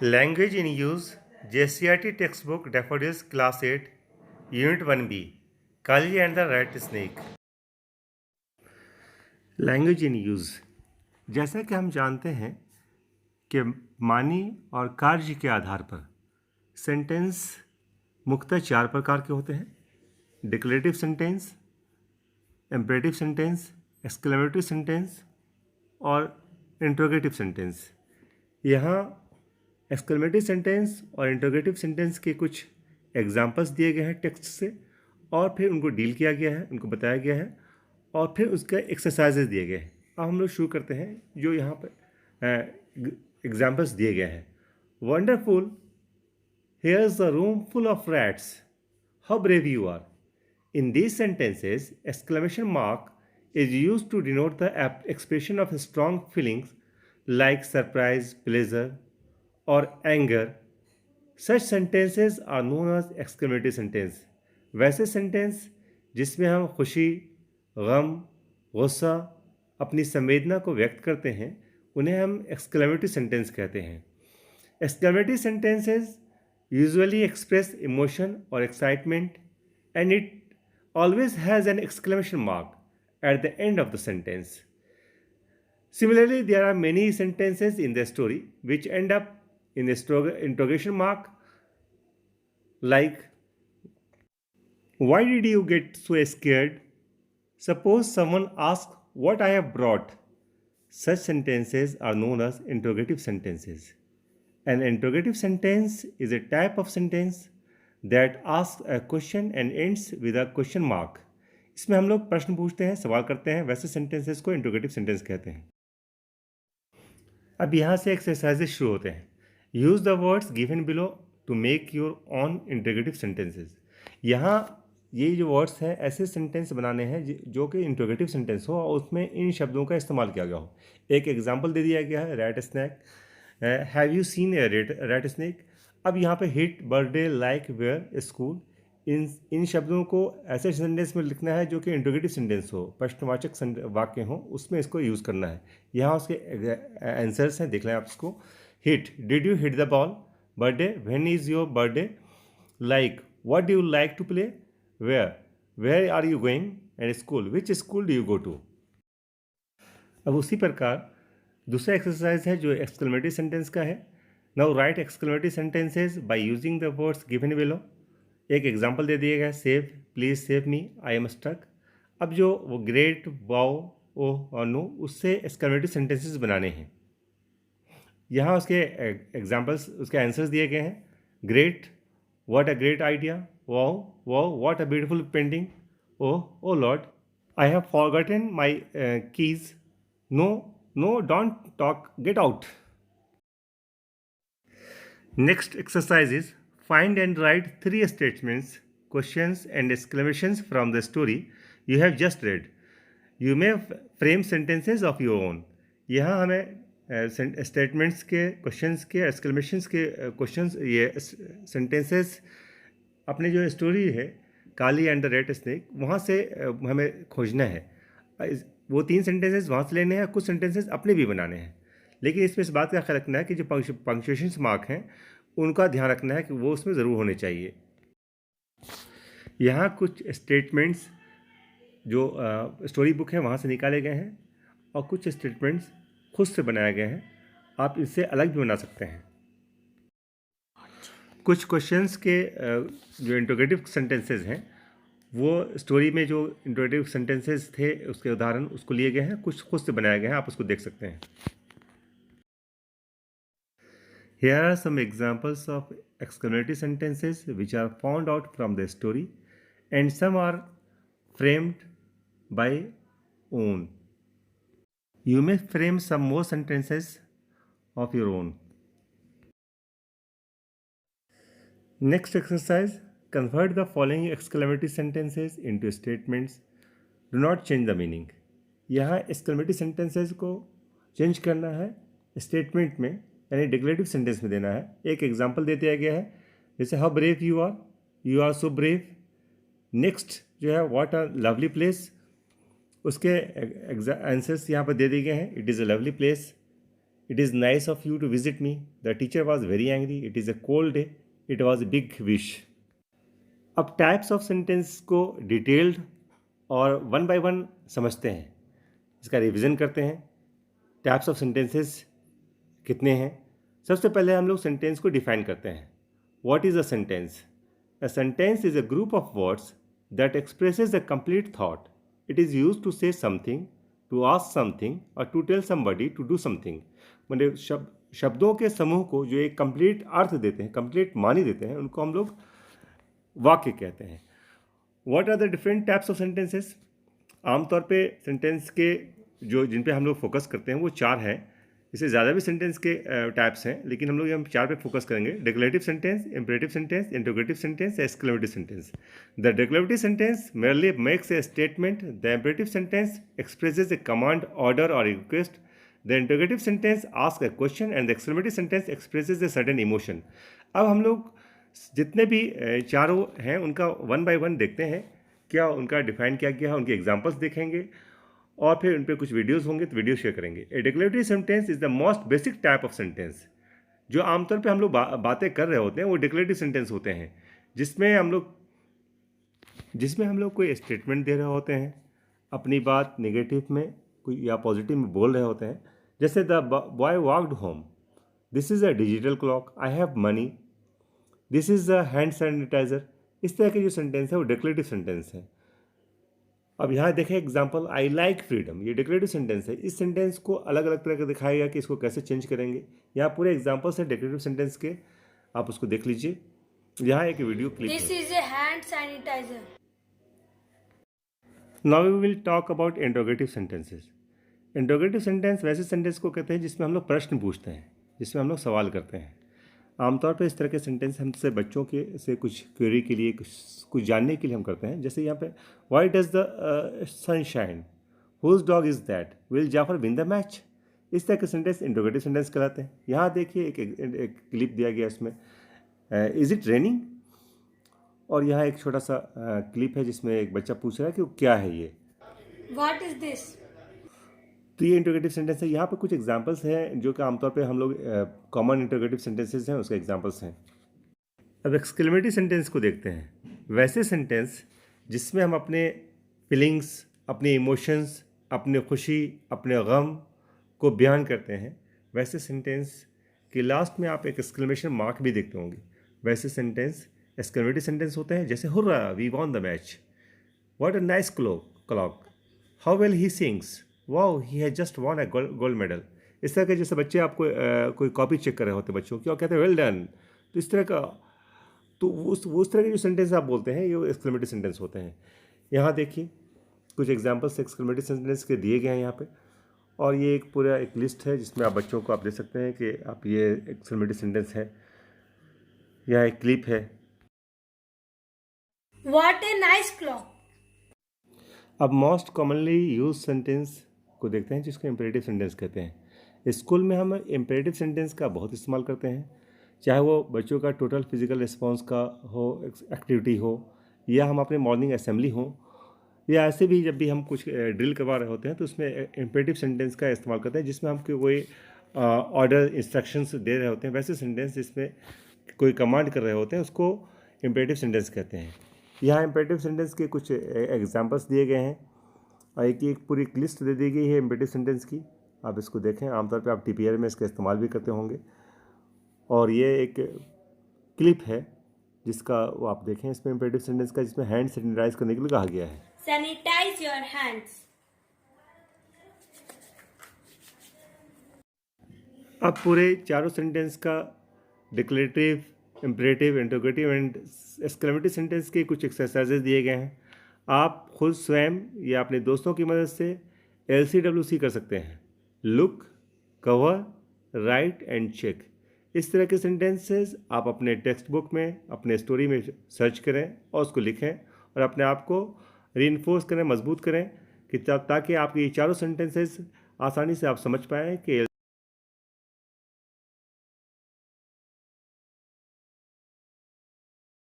Language in use, JCRT textbook, Daffodils, Class 8, Unit 1B, Kali and the Rat Snake. Language in use, जैसा कि हम जानते हैं कि मानी और कार्य के आधार पर सेंटेंस मुख्यतः 4 प्रकार के होते हैं: declarative sentence, imperative sentence, exclamatory sentence और इंट्रोगेटिव सेंटेंस। यहाँ एक्सक्लेमेटरी सेंटेंस और इंट्रोगेटिव सेंटेंस के कुछ एग्जाम्पल्स दिए गए हैं टेक्स्ट से, और फिर उनको डील किया गया है, उनको बताया गया है, और फिर उसके एक्सरसाइजेज दिए गए हैं। अब हम लोग शुरू करते हैं जो यहाँ पर एग्जाम्पल्स दिए गए हैं। Wonderful, here is a room full of rats, how brave you are. In these sentences, exclamation mark is used to denote the expression of strong feelings like surprise, pleasure, or anger. Such sentences are known as exclamatory sentence. वैसे sentence जिसमें हम खुशी, गम, गुस्सा, अपनी संवेदना को व्यक्त करते हैं, उन्हें हम exclamatory सेंटेंस कहते हैं। Exclamatory sentences usually express emotion or excitement, and it always has an exclamation mark at the end of the sentence. Similarly, there are many sentences in the story which end up in the interrogation mark, like, why did you get so scared? Suppose someone asks what I have brought. Such sentences are known as interrogative sentences. An interrogative sentence is a type of sentence that asks a question and ends with a question mark. इसमें हम लोग प्रश्न पूछते हैं, सवाल करते हैं, वैसे सेंटेंसेस को इंट्रोगेटिव सेंटेंस कहते हैं। अब यहाँ से एक्सरसाइजेज शुरू होते हैं। Use the words given below to make your own interrogative sentences. यहाँ ये जो वर्ड्स हैं, ऐसे सेंटेंस बनाने हैं जो कि इंट्रोगेटिव सेंटेंस हो और उसमें इन शब्दों का इस्तेमाल किया गया हो। एक एग्जाम्पल दे दिया गया है, rat snake, have you seen a rat snake. अब यहाँ पे hit, birthday, like, where, school, इन शब्दों को ऐसे सेंटेंस में लिखना है जो कि इंट्रोगेटिव सेंटेंस हो, प्रश्नवाचक वाक्य हो, उसमें इसको यूज़ करना है। यहाँ उसके आंसर्स हैं, देख लें आप इसको। Hit, did you hit the ball. Birthday, when is your birthday. Like, what do you like to play. Where are you going. And school, which school do you go to. अब उसी प्रकार दूसरा exercise है जो exclamatory sentence का है। Now write exclamatory sentences by using the words given below. एक example दे दिया गया, save, please save me, I am stuck. अब जो वो ग्रेट, वाओ, ओह और नो, उससे एक्सक्लेमेटरी सेंटेंसेस बनाने हैं। यहाँ उसके एग्जाम्पल्स, उसके आंसर्स दिए गए हैं। Great, what a great idea. Wow, wow, what a beautiful painting. Oh, oh lord, I have forgotten my keys. No, no, don't talk, get out. Next exercise is find and write 3 statements, questions and exclamations from the story you have just read. You may frame sentences of your own. यहाँ हमें statements के, questions के, एक्सक्लेमेशंस के questions, ये sentences अपने जो story है काली and the red snake, वहाँ से हमें खोजना है। वो 3 सेंटेंसेस वहाँ से लेने हैं, कुछ सेंटेंसेस अपने भी बनाने हैं। लेकिन इसमें इस बात का ख्याल रखना है कि जो पंक्चुएशन मार्क हैं उनका ध्यान रखना है कि वो उसमें ज़रूर होने चाहिए। यहाँ कुछ स्टेटमेंट्स जो स्टोरी बुक है वहाँ से निकाले गए हैं और कुछ स्टेटमेंट्स खुद से बनाए गए हैं। आप इससे अलग भी बना सकते हैं। कुछ क्वेश्चंस के जो इंट्रोगेटिव सेंटेंसेस हैं वो स्टोरी में जो इंट्रोगेटिव सेंटेंसेस थे उसके उदाहरण उसको लिए गए हैं, कुछ खुद से बनाए गए हैं, आप उसको देख सकते हैं। Here are some examples of exclamatory sentences which are found out from the story, and some are framed by own. You may frame some more sentences of your own. Next exercise, convert the following exclamatory sentences into statements. Do not change the meaning. यहाँ exclamatory sentences को change करना है statement में, यानी declarative sentence में देना है। एक एग्जाम्पल दे दिया गया है, जैसे how brave you are, you are so brave. Next जो है व्हाट अ लवली प्लेस, उसके आंसर्स यहाँ पर दे दिए गए हैं, it is a lovely place. It is nice of you to visit me, the teacher was very angry, it is a cold day, it was a big wish. अब types of sentence को detailed और one by one समझते हैं, इसका revision करते हैं। Types of sentences कितने हैं? सबसे पहले हम लोग सेंटेंस को डिफाइन करते हैं। What is a sentence? A sentence is a group of words that expresses a complete thought. It is use to say something, to ask something और to tell somebody to do something. मतलब शब्दों के समूह को जो एक complete अर्थ देते हैं, कंप्लीट मानी देते हैं, उनको हम लोग वाक्य कहते हैं। What are the different types of sentences? आमतौर पे सेंटेंस के जिन पे हम लोग फोकस करते हैं वो चार हैं। इससे ज़्यादा भी सेंटेंस के टाइप्स हैं, लेकिन हम लोग यहाँ चार पे फोकस करेंगे। Declarative sentence, imperative sentence, interrogative sentence, exclamative sentence. The declarative sentence merely makes a statement. The imperative sentence expresses a command, order or request. The interrogative sentence asks a question and the exclamative sentence expresses a certain emotion. अब हम लोग जितने भी चारों हैं उनका one by one देखते हैं, क्या उनका डिफाइन क्या किया है, उनके एग्जांपल्स देखेंगे और फिर उन पर कुछ वीडियोस होंगे तो वीडियो शेयर करेंगे। A declarative sentence is the most basic type of sentence. जो आमतौर पे हम लोग बातें कर रहे होते हैं वो डिक्लेरेटिव सेंटेंस होते हैं, जिसमें हम लोग कोई स्टेटमेंट दे रहे होते हैं, अपनी बात नेगेटिव में कोई या पॉजिटिव में बोल रहे होते हैं। जैसे the boy walked home, this is a digital clock, I have money, this is a hand sanitiser. इस तरह के जो सेंटेंस है वो डिक्लेरेटिव सेंटेंस है। अब यहाँ देखें एग्जाम्पल, आई लाइक फ्रीडम, ये डिक्लेरेटिव सेंटेंस है। इस सेंटेंस को अलग अलग तरह का दिखाया गया कि इसको कैसे चेंज करेंगे। यहाँ पूरे एग्जाम्पल्स हैं डिक्लेरेटिव सेंटेंस के, आप उसको देख लीजिए। यहाँ एक वीडियो क्लिप है। This is a hand sanitiser. Now we will talk about interrogative sentences. Interrogative sentence वैसे सेंटेंस को कहते हैं जिसमें हम लोग प्रश्न पूछते हैं, जिसमें हम लोग सवाल करते हैं। आमतौर पर इस तरह के सेंटेंस हमसे बच्चों के से कुछ क्वेरी के लिए, कुछ जानने के लिए हम करते हैं। जैसे यहाँ पे, why does the sun shine, whose dog is that, will Jafar win the match. इस तरह के सेंटेंस इंटरोगेटिव सेंटेंस कहलाते हैं। यहाँ देखिए एक क्लिप दिया गया इसमें, इज़ इट रेनिंग, और यहाँ एक छोटा सा क्लिप है जिसमें एक बच्चा पूछ रहा है कि वो क्या है ये, व्हाट इज दिस। तो ये इंटरोगेटिव सेंटेंस है। यहाँ पे कुछ एग्जांपल्स हैं जो कि आमतौर पे हम लोग कॉमन इंटरोगेटिव सेंटेंसेस हैं, उसके एग्जांपल्स हैं। अब एक्सक्लेमेटरी सेंटेंस को देखते हैं। वैसे सेंटेंस जिसमें हम अपने फीलिंग्स, अपने इमोशंस, अपने खुशी, अपने गम को बयान करते हैं, वैसे सेंटेंस के लास्ट में आप एक एक्सक्लेमेशन मार्क भी देखते होंगे। वैसे सेंटेंस एक्सक्लेमेटरी सेंटेंस होते हैं। जैसे, hurrah we won the match, what a nice clock, how well he sings, wow he has just won a gold medal. इस तरह के जैसे बच्चे आपको कोई कॉपी चेक कर रहे होते हैं बच्चों की और कहते हैं वेल डन, तो इस तरह का, तो उस तरह के जो सेंटेंस आप बोलते हैं ये एक्सक्लेमेटरी सेंटेंस होते हैं। यहाँ देखिए कुछ एग्जांपल्स एक्सक्लेमेटरी सेंटेंस के दिए गए हैं यहाँ पे, और ये एक पूरा एक लिस्ट है जिसमें आप बच्चों को आप दे सकते हैं कि आप ये एक्सक्लेमेटरी सेंटेंस है। यहाँ एक क्लिप है, व्हाट ए नाइस क्लॉक। अब मोस्ट कॉमनली यूज सेंटेंस को देखते हैं जिसको इम्पेरेटिव सेंटेंस कहते हैं। स्कूल में हम इम्पेरेटिव सेंटेंस का बहुत इस्तेमाल करते हैं, चाहे वो बच्चों का टोटल फिजिकल रिस्पॉन्स का हो, एक्टिविटी हो, या हम अपने मॉर्निंग असेंबली हो, या ऐसे भी जब भी हम कुछ ड्रिल करवा रहे होते हैं तो उसमें इम्पेरेटिव सेंटेंस का इस्तेमाल करते हैं, जिसमें हम कोई ऑर्डर इंस्ट्रक्शंस दे रहे होते हैं। वैसे सेंटेंस जिसमें कोई कमांड कर रहे होते हैं उसको इम्पेरेटिव सेंटेंस कहते हैं। यहाँ इम्पेरेटिव सेंटेंस के कुछ एग्जांपल्स दिए गए हैं और एक पूरी लिस्ट दे दी गई है इम्पेरेटिव सेंटेंस की। आप इसको देखें, आमतौर पे आप टीपीआर में इसका इस्तेमाल भी करते होंगे। और ये एक क्लिप है जिसका वो आप देखें, इसमें इम्पेरेटिव सेंटेंस का, जिसमें हैंड सैनिटाइज करने के लिए कहा गया है। Sanitise your hands. अब पूरे चारों सेंटेंस का declarative, imperative, interrogative and exclamative sentence के कुछ एक्सरसाइजेज दिए गए हैं। आप खुद स्वयं या अपने दोस्तों की मदद से LCWC कर सकते हैं, look, cover, write and check. इस तरह के सेंटेंसेस आप अपने टेक्स्ट बुक में, अपने स्टोरी में सर्च करें और उसको लिखें और अपने आप को रीइंफोर्स करें, मजबूत करें, कि ताकि आपके ये चारों सेंटेंसेस आसानी से आप समझ पाएँ कि